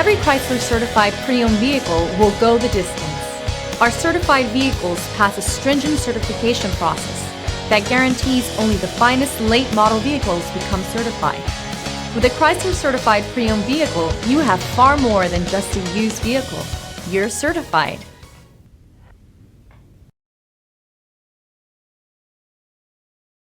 Every Chrysler certified pre-owned vehicle will go the distance. Our certified vehicles pass a stringent certification process that guarantees only the finest late model vehicles become certified. With a Chrysler certified pre-owned vehicle, you have far more than just a used vehicle. You're certified.